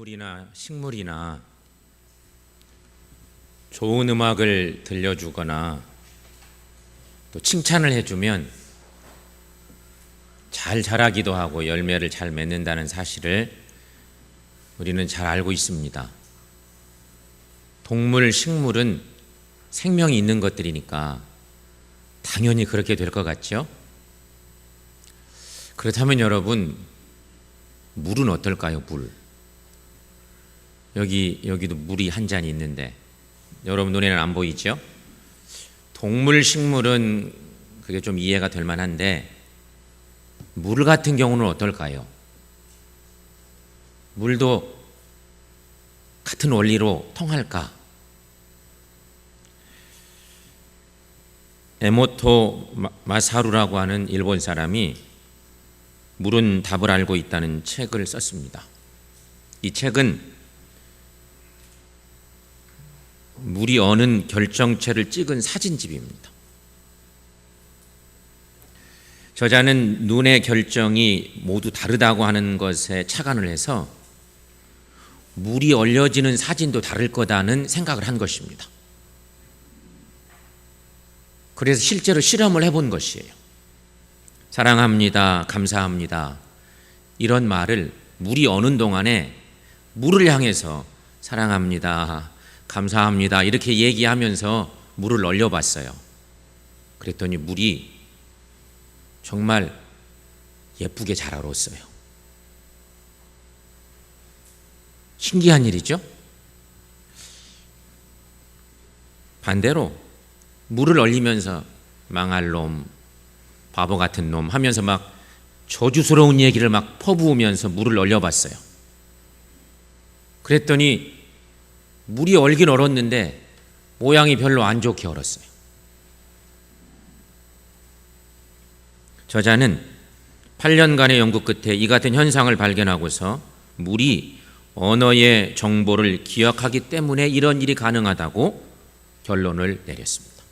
동물이나 식물이나 좋은 음악을 들려주거나 또 칭찬을 해주면 잘 자라기도 하고 열매를 잘 맺는다는 사실을 우리는 잘 알고 있습니다. 동물, 식물은 생명이 있는 것들이니까 당연히 그렇게 될 것 같죠? 그렇다면 여러분, 물은 어떨까요? 물. 여기도 물이 한 잔이 있는데 여러분 눈에는 안 보이죠? 동물, 식물은 그게 좀 이해가 될 만한데 물 같은 경우는 어떨까요? 물도 같은 원리로 통할까? 에모토 마사루라고 하는 일본 사람이 물은 답을 알고 있다는 책을 썼습니다. 이 책은 물이 어는 결정체를 찍은 사진집입니다. 저자는 눈의 결정이 모두 다르다고 하는 것에 착안을 해서 물이 얼려지는 사진도 다를 거다는 생각을 한 것입니다. 그래서 실제로 실험을 해본 것이에요. 사랑합니다, 감사합니다, 이런 말을 물이 어는 동안에 물을 향해서 사랑합니다, 감사합니다 이렇게 얘기하면서 물을 얼려봤어요. 그랬더니 물이 정말 예쁘게 자라었어요. 신기한 일이죠? 반대로 물을 얼리면서 망할 놈, 바보 같은 놈 하면서 막 저주스러운 얘기를 막 퍼부으면서 물을 얼려봤어요. 그랬더니 물이 얼긴 얼었는데 모양이 별로 안 좋게 얼었어요. 저자는 8년간의 연구 끝에 이 같은 현상을 발견하고서 물이 언어의 정보를 기억하기 때문에 이런 일이 가능하다고 결론을 내렸습니다.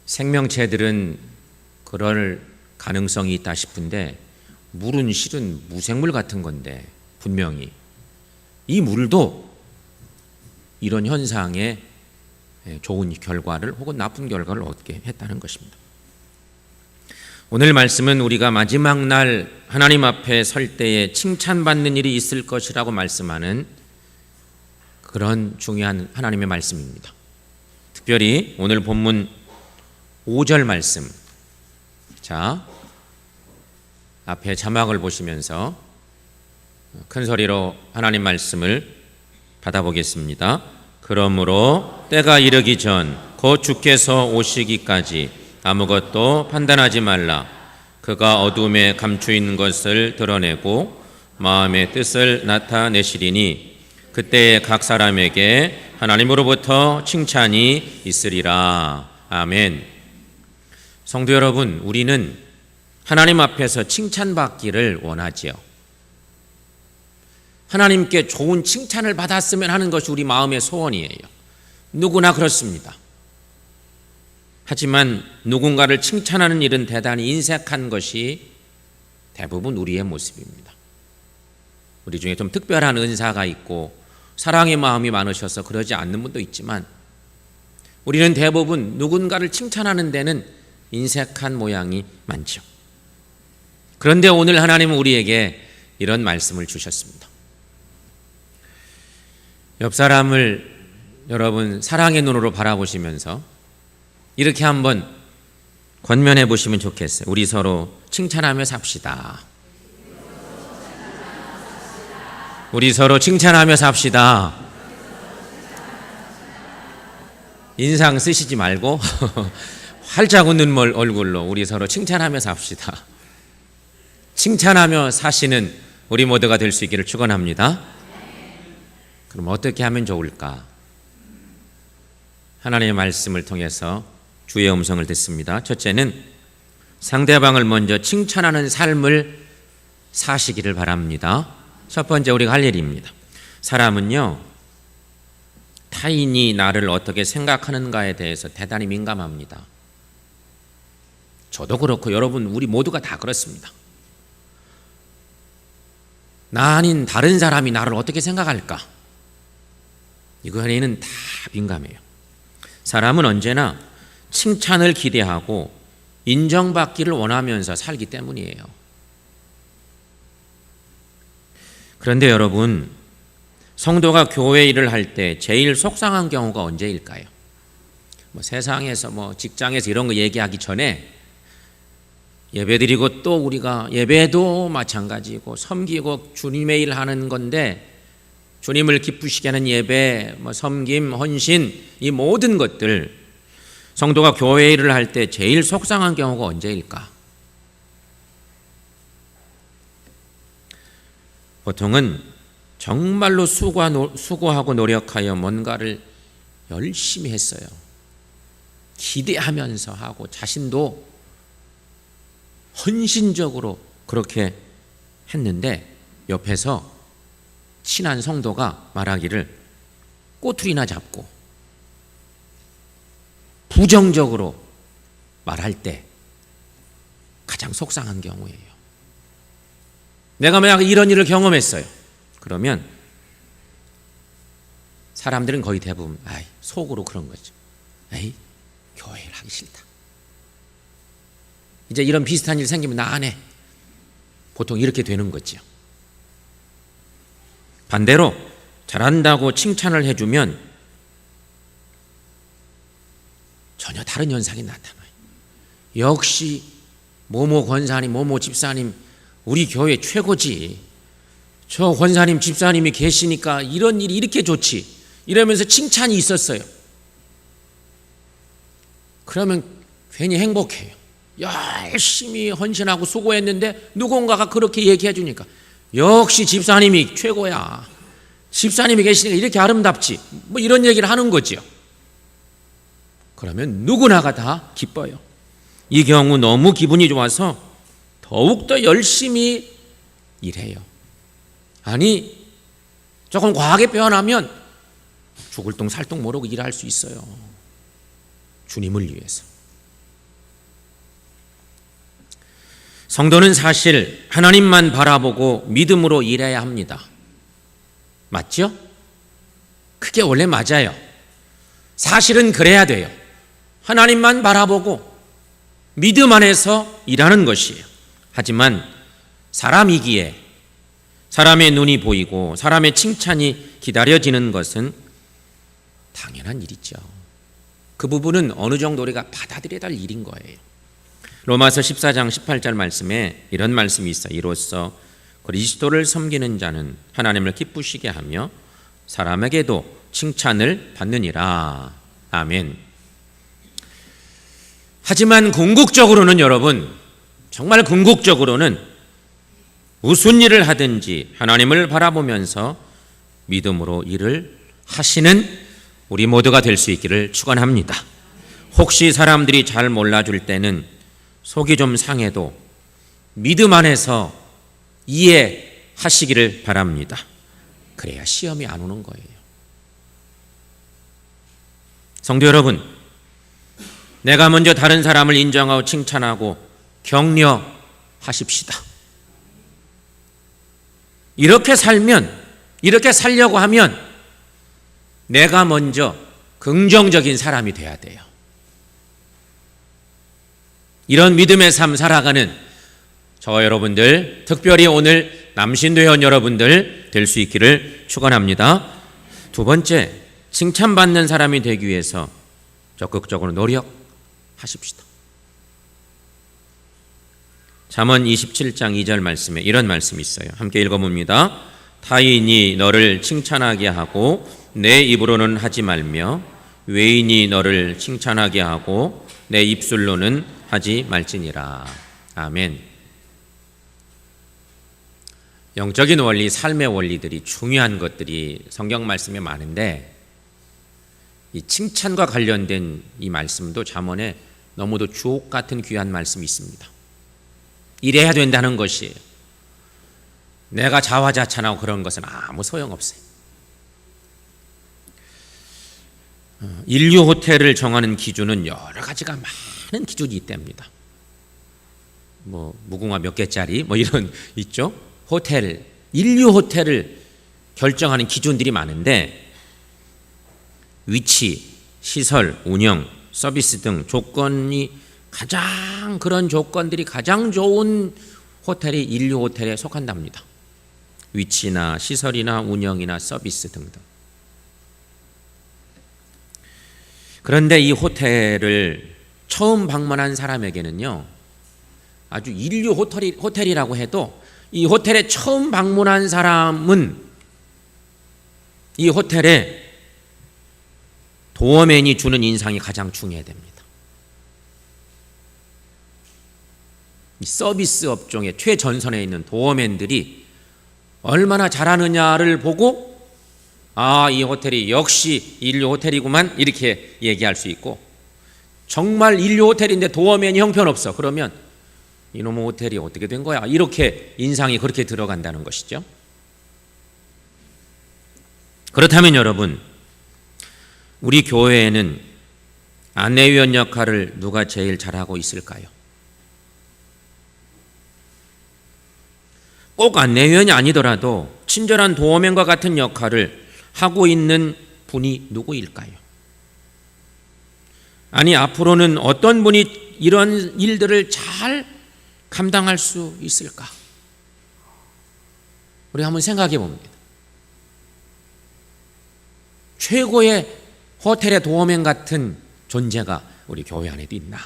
생명체들은 그럴 가능성이 있다 싶은데 물은 실은 무생물 같은 건데 분명히 이 물도 이런 현상에 좋은 결과를 혹은 나쁜 결과를 얻게 했다는 것입니다. 오늘 말씀은 우리가 마지막 날 하나님 앞에 설 때에 칭찬받는 일이 있을 것이라고 말씀하는 그런 중요한 하나님의 말씀입니다. 특별히 오늘 본문 5절 말씀, 자, 앞에 자막을 보시면서 큰 소리로 하나님 말씀을 받아보겠습니다. 그러므로 때가 이르기 전 곧 주께서 오시기까지 아무것도 판단하지 말라. 그가 어둠에 감추인 것을 드러내고 마음의 뜻을 나타내시리니 그때에 각 사람에게 하나님으로부터 칭찬이 있으리라. 아멘. 성도 여러분, 우리는 하나님 앞에서 칭찬받기를 원하지요. 하나님께 좋은 칭찬을 받았으면 하는 것이 우리 마음의 소원이에요. 누구나 그렇습니다. 하지만 누군가를 칭찬하는 일은 대단히 인색한 것이 대부분 우리의 모습입니다. 우리 중에 좀 특별한 은사가 있고 사랑의 마음이 많으셔서 그러지 않는 분도 있지만 우리는 대부분 누군가를 칭찬하는 데는 인색한 모양이 많죠. 그런데 오늘 하나님은 우리에게 이런 말씀을 주셨습니다. 옆 사람을 여러분 사랑의 눈으로 바라보시면서 이렇게 한번 권면해 보시면 좋겠어요. 우리 서로 칭찬하며 삽시다. 우리 서로 칭찬하며 삽시다. 인상 쓰시지 말고 활짝 웃는 얼굴로 우리 서로 칭찬하며 삽시다. 칭찬하며 사시는 우리 모두가 될 수 있기를 축원합니다. 그럼 어떻게 하면 좋을까? 하나님의 말씀을 통해서 주의 음성을 듣습니다. 첫째는 상대방을 먼저 칭찬하는 삶을 사시기를 바랍니다. 첫 번째 우리가 할 일입니다. 사람은요, 타인이 나를 어떻게 생각하는가에 대해서 대단히 민감합니다. 저도 그렇고 여러분 우리 모두가 다 그렇습니다. 나 아닌 다른 사람이 나를 어떻게 생각할까? 이거에는 다 민감해요. 사람은 언제나 칭찬을 기대하고 인정받기를 원하면서 살기 때문이에요. 그런데 여러분, 성도가 교회 일을 할 때 제일 속상한 경우가 언제일까요? 세상에서 직장에서 이런 거 얘기하기 전에 예배드리고 또 우리가 예배도 마찬가지고 섬기고 주님의 일 하는 건데, 주님을 기쁘시게 하는 예배, 섬김, 헌신, 이 모든 것들, 성도가 교회 일을 할 때 제일 속상한 경우가 언제일까? 보통은 정말로 수고하고 노력하여 뭔가를 열심히 했어요. 기대하면서 하고 자신도 헌신적으로 그렇게 했는데 옆에서 친한 성도가 말하기를 꼬투리나 잡고 부정적으로 말할 때 가장 속상한 경우예요. 내가 만약 이런 일을 경험했어요. 그러면 사람들은 거의 대부분 속으로 그런 거죠. 교회를 하기 싫다. 이제 이런 비슷한 일 생기면 나 안 해. 보통 이렇게 되는 거죠. 반대로 잘한다고 칭찬을 해주면 전혀 다른 현상이 나타나요. 역시 모모 권사님, 모모 집사님 우리 교회 최고지. 저 권사님, 집사님이 계시니까 이런 일이 이렇게 좋지. 이러면서 칭찬이 있었어요. 그러면 괜히 행복해요. 열심히 헌신하고 수고했는데 누군가가 그렇게 얘기해 주니까 역시 집사님이 최고야. 집사님이 계시니까 이렇게 아름답지. 이런 얘기를 하는 거죠. 그러면 누구나가 다 기뻐요. 이 경우 너무 기분이 좋아서 더욱더 열심히 일해요. 아니, 조금 과하게 표현하면 죽을 똥 살 똥 모르고 일할 수 있어요. 주님을 위해서. 성도는 사실 하나님만 바라보고 믿음으로 일해야 합니다. 맞죠? 그게 원래 맞아요. 사실은 그래야 돼요. 하나님만 바라보고 믿음 안에서 일하는 것이에요. 하지만 사람이기에 사람의 눈이 보이고 사람의 칭찬이 기다려지는 것은 당연한 일이죠. 그 부분은 어느 정도 우리가 받아들여야 할 일인 거예요. 로마서 14장 18절 말씀에 이런 말씀이 있어요. 이로써 그리스도를 섬기는 자는 하나님을 기쁘시게 하며 사람에게도 칭찬을 받느니라. 아멘. 하지만 궁극적으로는 여러분, 정말 궁극적으로는 무슨 일을 하든지 하나님을 바라보면서 믿음으로 일을 하시는 우리 모두가 될 수 있기를 축원합니다. 혹시 사람들이 잘 몰라줄 때는 속이 좀 상해도 믿음 안에서 이해하시기를 바랍니다. 그래야 시험이 안 오는 거예요. 성도 여러분, 내가 먼저 다른 사람을 인정하고 칭찬하고 격려하십시다. 이렇게 살려고 하면 내가 먼저 긍정적인 사람이 돼야 돼요. 이런 믿음의 삶 살아가는 저와 여러분들, 특별히 오늘 남신도회원 여러분들 될 수 있기를 축원합니다. 두 번째, 칭찬받는 사람이 되기 위해서 적극적으로 노력하십시다. 잠언 27장 2절 말씀에 이런 말씀이 있어요. 함께 읽어봅니다. 타인이 너를 칭찬하게 하고 내 입으로는 하지 말며 외인이 너를 칭찬하게 하고 내 입술로는 하지 말지니라. 아멘. 영적인 원리, 삶의 원리들이 중요한 것들이 성경 말씀에 많은데 이 칭찬과 관련된 이 말씀도 잠언에 너무도 주옥 같은 귀한 말씀이 있습니다. 이래야 된다는 것이에요. 내가 자화자찬하고 그런 것은 아무 소용없어요. 인류 호텔을 정하는 기준은 여러 가지가 많은 기준이 있답니다. 무궁화 몇 개짜리 이런 있죠. 호텔 인류 호텔을 결정하는 기준들이 많은데 위치, 시설, 운영, 서비스 등 그런 조건들이 가장 좋은 호텔이 인류 호텔에 속한답니다. 위치나 시설이나 운영이나 서비스 등등. 그런데 이 호텔을 처음 방문한 사람에게는요, 아주 인류 호텔이라고 해도 이 호텔에 처음 방문한 사람은 이 호텔에 도어맨이 주는 인상이 가장 중요해됩니다. 이 서비스 업종의 최전선에 있는 도어맨들이 얼마나 잘하느냐를 보고 이 호텔이 역시 인류 호텔이구만 이렇게 얘기할 수 있고, 정말 인류 호텔인데 도어맨이 형편없어 그러면 이놈의 호텔이 어떻게 된 거야 이렇게 인상이 그렇게 들어간다는 것이죠. 그렇다면 여러분, 우리 교회에는 안내위원 역할을 누가 제일 잘하고 있을까요? 꼭 안내위원이 아니더라도 친절한 도어맨과 같은 역할을 하고 있는 분이 누구일까요? 아니, 앞으로는 어떤 분이 이런 일들을 잘 감당할 수 있을까? 우리 한번 생각해 봅니다. 최고의 호텔의 도어맨 같은 존재가 우리 교회 안에도 있나?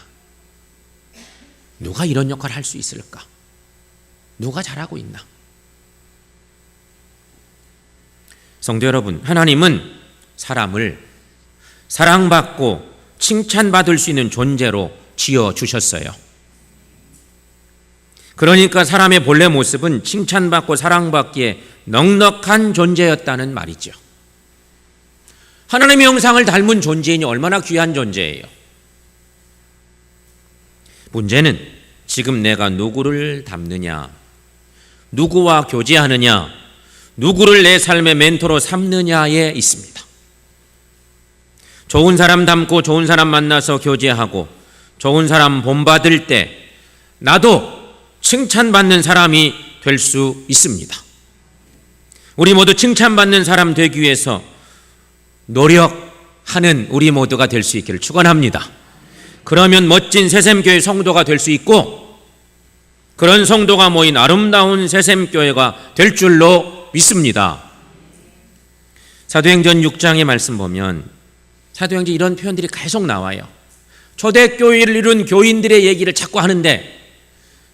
누가 이런 역할을 할 수 있을까? 누가 잘하고 있나? 성도 여러분, 하나님은 사람을 사랑받고 칭찬받을 수 있는 존재로 지어주셨어요. 그러니까 사람의 본래 모습은 칭찬받고 사랑받기에 넉넉한 존재였다는 말이죠. 하나님의 형상을 닮은 존재이니 얼마나 귀한 존재예요. 문제는 지금 내가 누구를 닮느냐, 누구와 교제하느냐, 누구를 내 삶의 멘토로 삼느냐에 있습니다. 좋은 사람 닮고 좋은 사람 만나서 교제하고 좋은 사람 본받을 때 나도 칭찬받는 사람이 될 수 있습니다. 우리 모두 칭찬받는 사람 되기 위해서 노력하는 우리 모두가 될 수 있기를 축원합니다. 그러면 멋진 새샘교회 성도가 될 수 있고, 그런 성도가 모인 아름다운 새샘교회가 될 줄로 믿습니다. 사도행전 6장의 말씀 보면 사도행전 이런 표현들이 계속 나와요. 초대교회를 이룬 교인들의 얘기를 자꾸 하는데,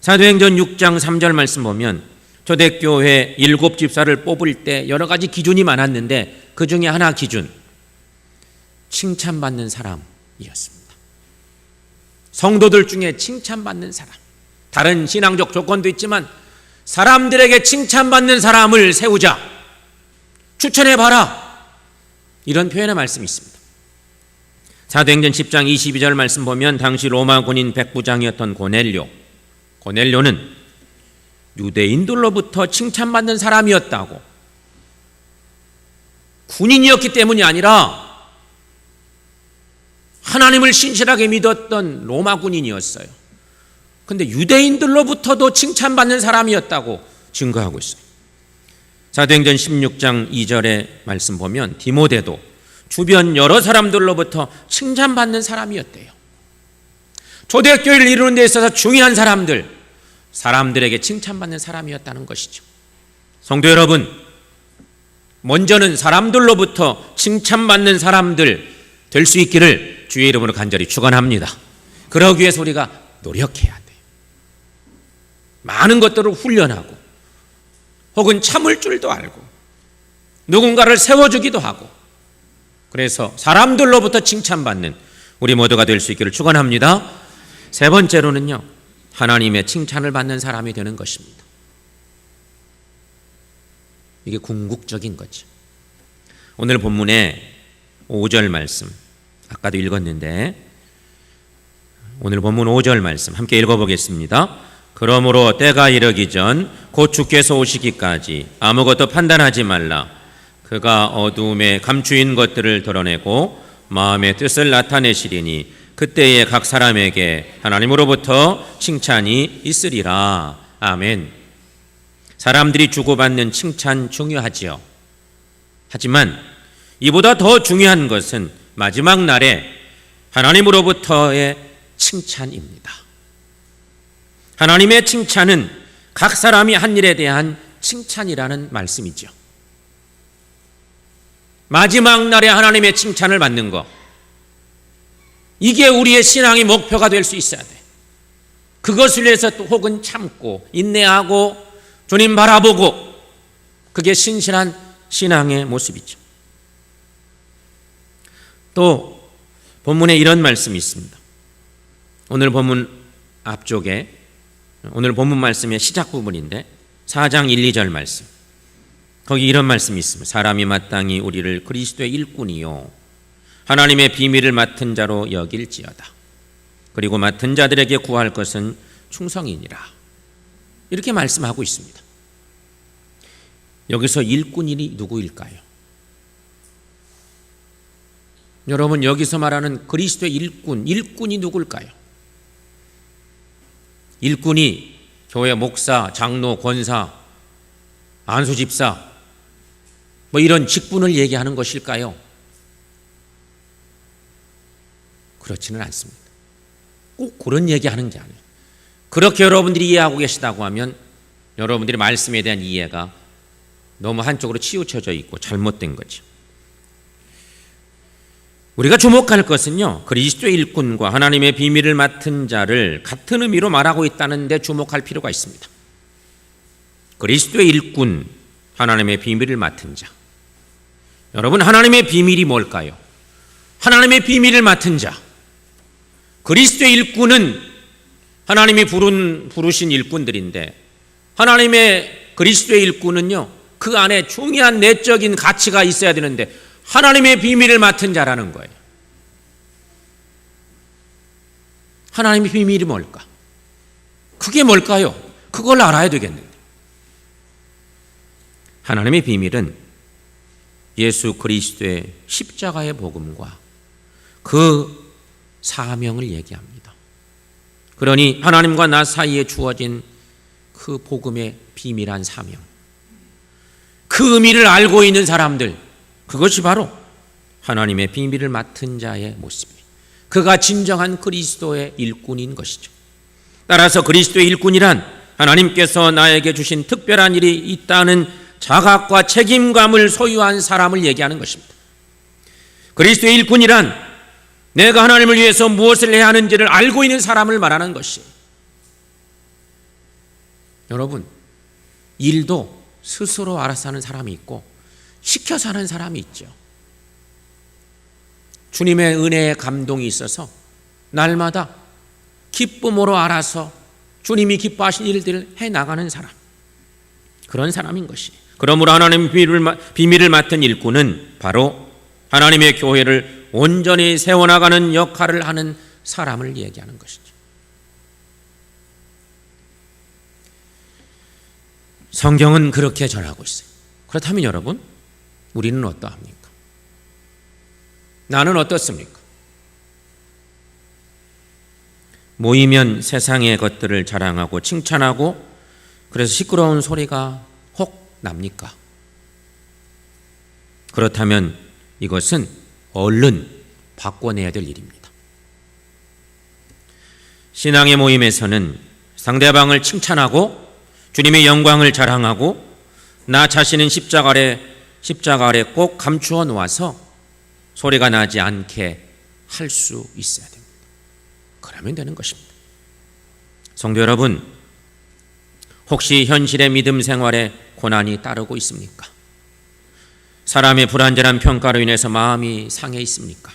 사도행전 6장 3절 말씀 보면 초대교회 7집사를 뽑을 때 여러 가지 기준이 많았는데 그 중에 하나 기준, 칭찬받는 사람이었습니다. 성도들 중에 칭찬받는 사람, 다른 신앙적 조건도 있지만 사람들에게 칭찬받는 사람을 세우자, 추천해봐라, 이런 표현의 말씀이 있습니다. 사도행전 10장 22절 말씀 보면 당시 로마 군인 백부장이었던 고넬료는 유대인들로부터 칭찬받는 사람이었다고. 군인이었기 때문이 아니라 하나님을 신실하게 믿었던 로마 군인이었어요. 근데 유대인들로부터도 칭찬받는 사람이었다고 증거하고 있어요. 사도행전 16장 2절의 말씀 보면 디모데도 주변 여러 사람들로부터 칭찬받는 사람이었대요. 초대교회를 이루는 데 있어서 중요한 사람들에게 칭찬받는 사람이었다는 것이죠. 성도 여러분, 먼저는 사람들로부터 칭찬받는 사람들 될 수 있기를 주의 이름으로 간절히 축원합니다. 그러기 위해서 우리가 노력해야 돼요. 많은 것들을 훈련하고 혹은 참을 줄도 알고 누군가를 세워주기도 하고, 그래서 사람들로부터 칭찬받는 우리 모두가 될 수 있기를 축원합니다. 세 번째로는요, 하나님의 칭찬을 받는 사람이 되는 것입니다. 이게 궁극적인 거죠. 오늘 본문의 5절 말씀, 아까도 읽었는데 오늘 본문 5절 말씀 함께 읽어보겠습니다. 그러므로 때가 이르기 전 곧 주께서 오시기까지 아무것도 판단하지 말라. 그가 어두움에 감추인 것들을 드러내고 마음의 뜻을 나타내시리니 그때에 각 사람에게 하나님으로부터 칭찬이 있으리라. 아멘. 사람들이 주고받는 칭찬 중요하지요. 하지만 이보다 더 중요한 것은 마지막 날에 하나님으로부터의 칭찬입니다. 하나님의 칭찬은 각 사람이 한 일에 대한 칭찬이라는 말씀이죠. 마지막 날에 하나님의 칭찬을 받는 것, 이게 우리의 신앙의 목표가 될 수 있어야 돼. 그것을 위해서 또 혹은 참고 인내하고 주님 바라보고, 그게 신실한 신앙의 모습이죠. 또 본문에 이런 말씀이 있습니다. 오늘 본문 앞쪽에, 오늘 본문 말씀의 시작 부분인데 4장 1, 2절 말씀, 거기 이런 말씀이 있습니다. 사람이 마땅히 우리를 그리스도의 일꾼이요 하나님의 비밀을 맡은 자로 여길지어다. 그리고 맡은 자들에게 구할 것은 충성이니라. 이렇게 말씀하고 있습니다. 여기서 일꾼이 누구일까요? 여러분, 여기서 말하는 그리스도의 일꾼이 누굴까요? 일꾼이 교회 목사, 장로, 권사, 안수집사 뭐 이런 직분을 얘기하는 것일까요? 그렇지는 않습니다. 꼭 그런 얘기하는 게 아니에요. 그렇게 여러분들이 이해하고 계시다고 하면 여러분들이 말씀에 대한 이해가 너무 한쪽으로 치우쳐져 있고 잘못된 거죠. 우리가 주목할 것은요, 그리스도의 일꾼과 하나님의 비밀을 맡은 자를 같은 의미로 말하고 있다는 데 주목할 필요가 있습니다. 그리스도의 일꾼, 하나님의 비밀을 맡은 자. 여러분, 하나님의 비밀이 뭘까요? 하나님의 비밀을 맡은 자. 그리스도의 일꾼은 하나님이 부르신 일꾼들인데, 하나님의 그리스도의 일꾼은요, 그 안에 중요한 내적인 가치가 있어야 되는데 하나님의 비밀을 맡은 자라는 거예요. 하나님의 비밀이 뭘까? 그게 뭘까요? 그걸 알아야 되겠는데. 하나님의 비밀은 예수 그리스도의 십자가의 복음과 그 사명을 얘기합니다. 그러니 하나님과 나 사이에 주어진 그 복음의 비밀한 사명, 그 의미를 알고 있는 사람들, 그것이 바로 하나님의 비밀을 맡은 자의 모습이에요. 그가 진정한 그리스도의 일꾼인 것이죠. 따라서 그리스도의 일꾼이란 하나님께서 나에게 주신 특별한 일이 있다는 자각과 책임감을 소유한 사람을 얘기하는 것입니다. 그리스도의 일꾼이란 내가 하나님을 위해서 무엇을 해야 하는지를 알고 있는 사람을 말하는 것이에요. 여러분, 일도 스스로 알아서 하는 사람이 있고 시켜서 하는 사람이 있죠. 주님의 은혜의 감동이 있어서 날마다 기쁨으로 알아서 주님이 기뻐하신 일들을 해나가는 사람, 그런 사람인 것이에요. 그러므로 하나님의 비밀을 맡은 일꾼은 바로 하나님의 교회를 온전히 세워나가는 역할을 하는 사람을 얘기하는 것이죠. 성경은 그렇게 전하고 있어요. 그렇다면 여러분, 우리는 어떠합니까? 나는 어떻습니까? 모이면 세상의 것들을 자랑하고 칭찬하고 그래서 시끄러운 소리가 혹 납니까? 그렇다면 이것은 얼른 바꿔내야 될 일입니다. 신앙의 모임에서는 상대방을 칭찬하고 주님의 영광을 자랑하고 나 자신은 십자가 아래 꼭 감추어 놓아서 소리가 나지 않게 할 수 있어야 됩니다. 그러면 되는 것입니다. 성도 여러분, 혹시 현실의 믿음 생활에 고난이 따르고 있습니까? 사람의 불완전한 평가로 인해서 마음이 상해 있습니까?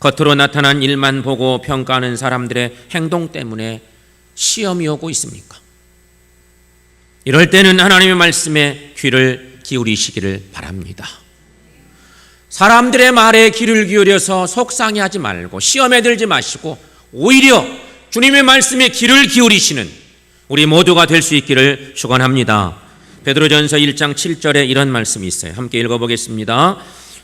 겉으로 나타난 일만 보고 평가하는 사람들의 행동 때문에 시험이 오고 있습니까? 이럴 때는 하나님의 말씀에 귀를 기울이시기를 바랍니다. 사람들의 말에 귀를 기울여서 속상해하지 말고 시험에 들지 마시고 오히려 주님의 말씀에 귀를 기울이시는 우리 모두가 될 수 있기를 축원합니다. 베드로전서 1장 7절에 이런 말씀이 있어요. 함께 읽어보겠습니다.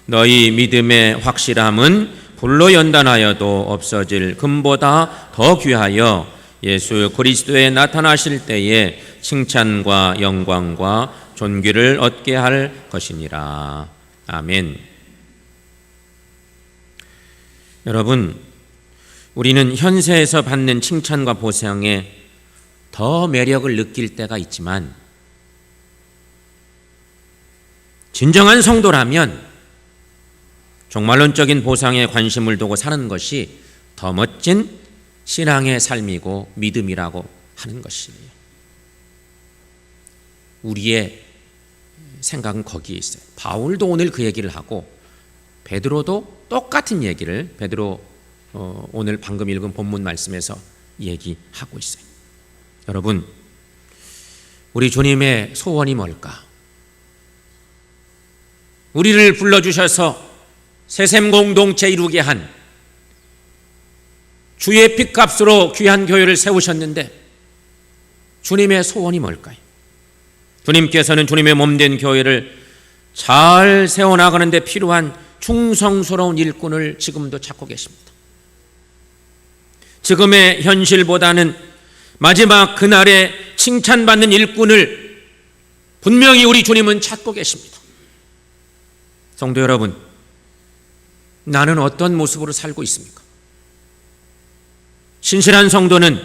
너희 믿음의 확실함은 불로 연단하여도 없어질 금보다 더 귀하여 예수 그리스도에 나타나실 때에 칭찬과 영광과 존귀를 얻게 할 것이니라. 아멘. 여러분, 우리는 현세에서 받는 칭찬과 보상에 더 매력을 느낄 때가 있지만 진정한 성도라면 종말론적인 보상에 관심을 두고 사는 것이 더 멋진 신앙의 삶이고 믿음이라고 하는 것이에요. 우리의 생각은 거기에 있어요. 바울도 오늘 그 얘기를 하고 베드로도 똑같은 얘기를 오늘 방금 읽은 본문 말씀에서 얘기하고 있어요. 여러분, 우리 주님의 소원이 뭘까? 우리를 불러주셔서 세셈 공동체 이루게 한 주의 핏값으로 귀한 교회를 세우셨는데 주님의 소원이 뭘까요? 주님께서는 주님의 몸된 교회를 잘 세워나가는 데 필요한 충성스러운 일꾼을 지금도 찾고 계십니다. 지금의 현실보다는 마지막 그날에 칭찬받는 일꾼을 분명히 우리 주님은 찾고 계십니다. 성도 여러분, 나는 어떤 모습으로 살고 있습니까? 신실한 성도는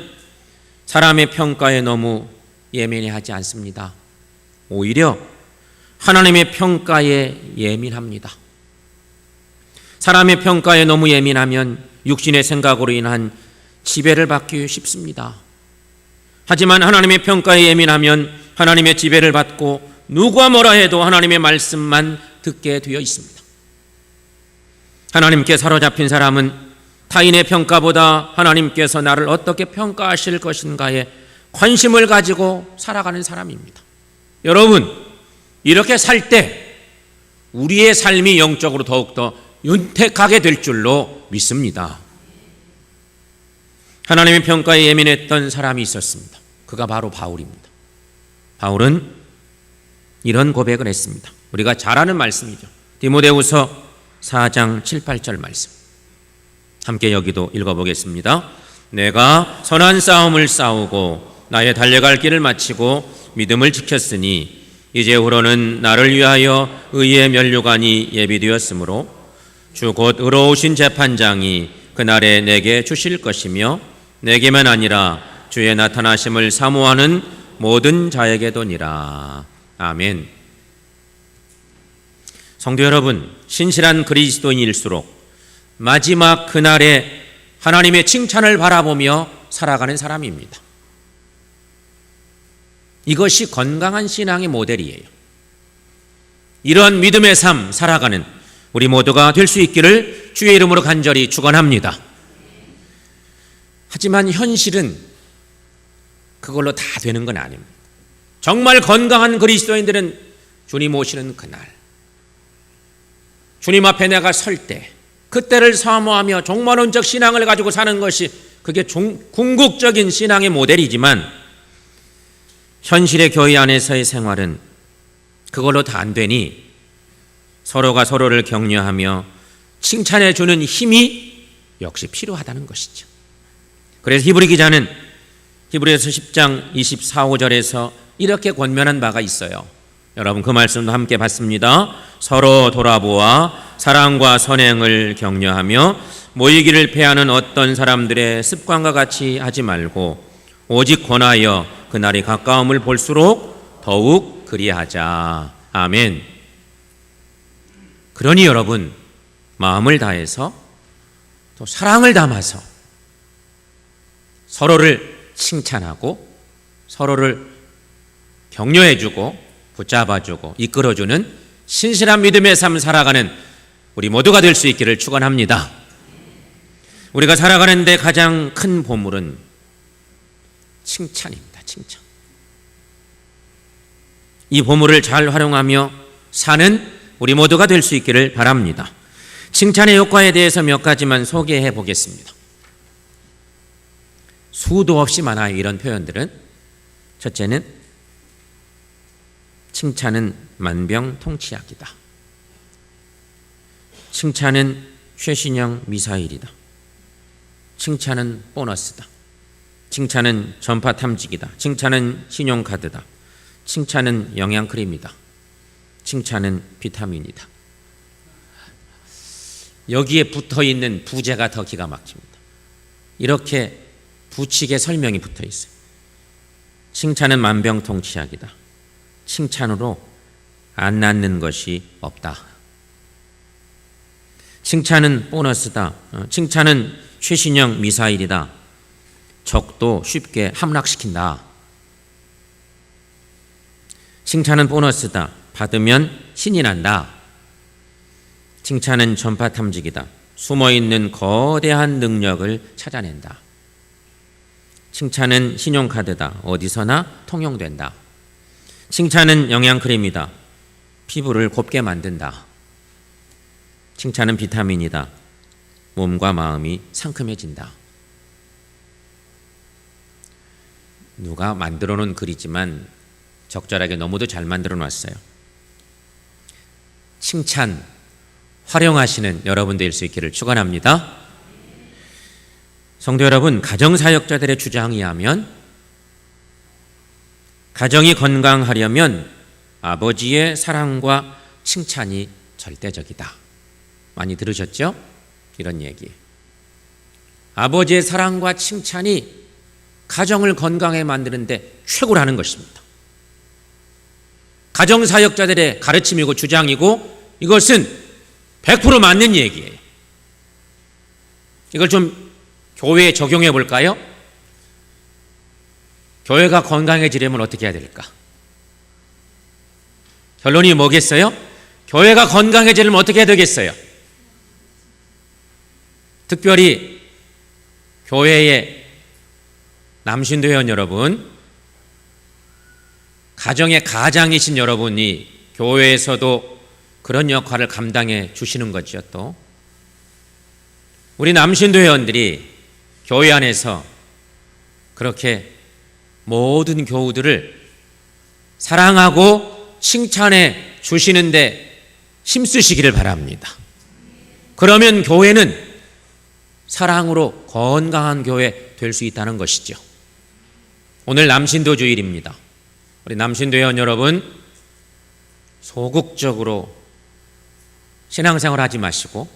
사람의 평가에 너무 예민하지 않습니다. 오히려 하나님의 평가에 예민합니다. 사람의 평가에 너무 예민하면 육신의 생각으로 인한 지배를 받기 쉽습니다. 하지만 하나님의 평가에 예민하면 하나님의 지배를 받고 누가 뭐라 해도 하나님의 말씀만 듣게 되어 있습니다. 하나님께 사로잡힌 사람은 타인의 평가보다 하나님께서 나를 어떻게 평가하실 것인가에 관심을 가지고 살아가는 사람입니다. 여러분, 이렇게 살 때 우리의 삶이 영적으로 더욱더 윤택하게 될 줄로 믿습니다. 하나님의 평가에 예민했던 사람이 있었습니다. 그가 바로 바울입니다. 바울은 이런 고백을 했습니다. 우리가 잘 아는 말씀이죠. 디모데후서 4장 7, 8절 말씀 함께 여기도 읽어보겠습니다. 내가 선한 싸움을 싸우고 나의 달려갈 길을 마치고 믿음을 지켰으니 이제후로는 나를 위하여 의의 면류관이 예비되었으므로 주 곧 의로우신 재판장이 그날에 내게 주실 것이며 내게만 아니라 주의 나타나심을 사모하는 모든 자에게도니라. 아멘. 성도 여러분, 신실한 그리스도인일수록 마지막 그날에 하나님의 칭찬을 바라보며 살아가는 사람입니다. 이것이 건강한 신앙의 모델이에요. 이런 믿음의 삶 살아가는 우리 모두가 될 수 있기를 주의 이름으로 간절히 축원합니다. 하지만 현실은 그걸로 다 되는 건 아닙니다. 정말 건강한 그리스도인들은 주님 오시는 그날, 주님 앞에 내가 설 때 그때를 사모하며 종말론적 신앙을 가지고 사는 것이 그게 궁극적인 신앙의 모델이지만 현실의 교회 안에서의 생활은 그걸로 다 안 되니 서로가 서로를 격려하며 칭찬해 주는 힘이 역시 필요하다는 것이죠. 그래서 히브리 기자는 히브리서 10장 24, 5절에서 이렇게 권면한 바가 있어요. 여러분 그 말씀도 함께 봤습니다. 서로 돌아보아 사랑과 선행을 격려하며 모이기를 패하는 어떤 사람들의 습관과 같이 하지 말고 오직 권하여 그날이 가까움을 볼수록 더욱 그리하자. 아멘. 그러니 여러분 마음을 다해서 또 사랑을 담아서 서로를 칭찬하고 서로를 격려해주고 붙잡아주고 이끌어주는 신실한 믿음의 삶을 살아가는 우리 모두가 될 수 있기를 축원합니다. 우리가 살아가는데 가장 큰 보물은 칭찬입니다. 칭찬. 이 보물을 잘 활용하며 사는 우리 모두가 될 수 있기를 바랍니다. 칭찬의 효과에 대해서 몇 가지만 소개해 보겠습니다. 수도 없이 많아요. 이런 표현들은. 첫째는 칭찬은 만병통치약이다. 칭찬은 최신형 미사일이다. 칭찬은 보너스다. 칭찬은 전파 탐지기다. 칭찬은 신용카드다. 칭찬은 영양크림이다. 칭찬은 비타민이다. 여기에 붙어있는 부제가 더 기가 막힙니다. 이렇게 부칙에 설명이 붙어 있어요. 칭찬은 만병통치약이다. 칭찬으로 안 낫는 것이 없다. 칭찬은 보너스다. 칭찬은 최신형 미사일이다. 적도 쉽게 함락시킨다. 칭찬은 보너스다. 받으면 신이 난다. 칭찬은 전파 탐지기다. 숨어있는 거대한 능력을 찾아낸다. 칭찬은 신용카드다. 어디서나 통용된다. 칭찬은 영양크림이다. 피부를 곱게 만든다. 칭찬은 비타민이다. 몸과 마음이 상큼해진다. 누가 만들어 놓은 글이지만 적절하게 너무도 잘 만들어 놨어요. 칭찬 활용하시는 여러분 될 수 있기를 축원합니다. 성도 여러분, 가정사역자들의 주장에 의하면 가정이 건강하려면 아버지의 사랑과 칭찬이 절대적이다. 많이 들으셨죠? 이런 얘기. 아버지의 사랑과 칭찬이 가정을 건강하게 만드는데 최고라는 것입니다. 가정사역자들의 가르침이고 주장이고 이것은 100% 맞는 얘기예요. 이걸 좀 교회에 적용해 볼까요? 교회가 건강해지려면 어떻게 해야 될까? 결론이 뭐겠어요? 교회가 건강해지려면 어떻게 해야 되겠어요? 특별히 교회의 남신도 회원 여러분, 가정의 가장이신 여러분이 교회에서도 그런 역할을 감당해 주시는 거죠. 또 우리 남신도 회원들이 교회 안에서 그렇게 모든 교우들을 사랑하고 칭찬해 주시는데 힘쓰시기를 바랍니다. 그러면 교회는 사랑으로 건강한 교회 될 수 있다는 것이죠. 오늘 남신도 주일입니다. 우리 남신도 회원 여러분, 소극적으로 신앙생활 하지 마시고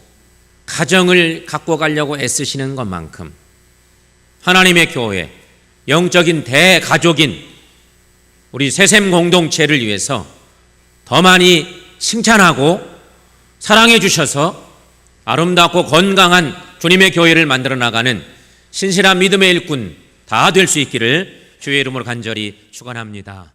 가정을 갖고 가려고 애쓰시는 것만큼 하나님의 교회, 영적인 대가족인 우리 새샘 공동체를 위해서 더 많이 칭찬하고 사랑해 주셔서 아름답고 건강한 주님의 교회를 만들어 나가는 신실한 믿음의 일꾼 다 될 수 있기를 주의 이름으로 간절히 축원합니다.